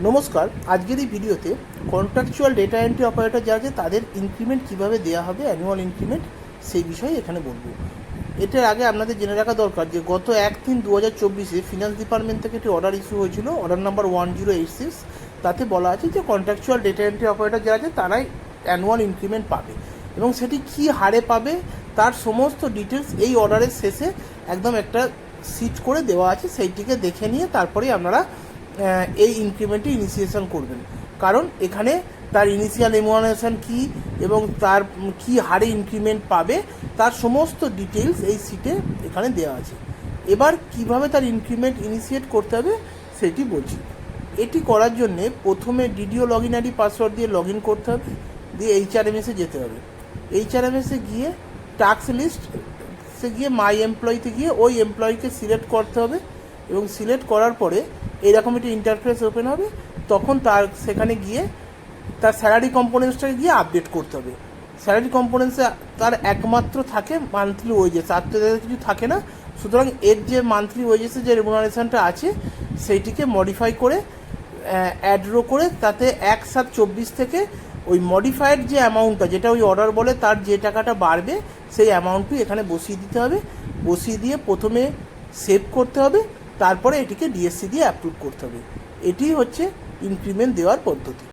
নমস্কার, আজকের এই ভিডিওতে কন্ট্রাকচুয়াল ডেটা এন্ট্রি অপারেটর যারা আছে তাদের ইনক্রিমেন্ট কীভাবে দেওয়া হবে, অ্যানুয়াল ইনক্রিমেন্ট, সেই বিষয়ে এখানে বলবো। এটার আগে আপনাদের জেনে রাখা দরকার যে গত 1/3/2024 ফিনান্স ডিপার্টমেন্ট থেকে একটি অর্ডার ইস্যু হয়েছিল, অর্ডার নাম্বার 1086। তাতে বলা আছে যে কন্ট্রাকচুয়াল ডেটা এন্ট্রি অপারেটর যারা আছে তারাই অ্যানুয়াল ইনক্রিমেন্ট পাবে, এবং সেটি কী হারে পাবে তার সমস্ত ডিটেলস এই অর্ডারের শেষে একদম একটা সিট করে দেওয়া আছে। সেইটিকে দেখে নিয়ে তারপরেই আপনারা এই ইনক্রিমেন্টে ইনিশিয়েশন করবেন, কারণ এখানে তার ইনিশিয়াল এমুনেশন কী এবং তার কী হারে ইনক্রিমেন্ট পাবে তার সমস্ত ডিটেলস এই সিটে এখানে দেওয়া আছে। এবার কিভাবে তার ইনক্রিমেন্ট ইনিশিয়েট করতে হবে সেটি বলছি। এটি করার জন্যে প্রথমে DDO log in ID password দিয়ে লগ ইন করতে হবে, দিয়ে এইচআরএমএসে যেতে হবে। এইচআরএমএসে গিয়ে টাস্ক লিস্টে গিয়ে মাই এমপ্লয়িতে গিয়ে ওই এমপ্লয়িকে সিলেক্ট করতে হবে, এবং সিলেক্ট করার পরে এইরকম একটি ইন্টারফেস ওপেন হবে। তখন তার সেখানে গিয়ে তার স্যালারি কম্পোনেন্টসটাকে গিয়ে আপডেট করতে হবে। স্যালারি কম্পোনেন্টসে তার একমাত্র থাকে মান্থলি ওয়েজেস, আর তো কিছু থাকে না। সুতরাং এর যে মান্থলি ওয়েজেসের যে রেমুনারেশনটা আছে সেইটিকে মডিফাই করে অ্যাড্রো করে তাতে 1/7/24 থেকে ওই মডিফাইড যে অ্যামাউন্টটা, যেটা ওই অর্ডার বলে তার যে টাকাটা বাড়বে সেই অ্যামাউন্টটি এখানে বসিয়ে দিতে হবে। বসিয়ে দিয়ে প্রথমে সেভ করতে হবে, তারপরে এটিকে ডিএসসি দিয়ে অ্যাপ্রুভ করতে হবে। এটি হচ্ছে ইনক্রিমেন্ট দেওয়ার পদ্ধতি।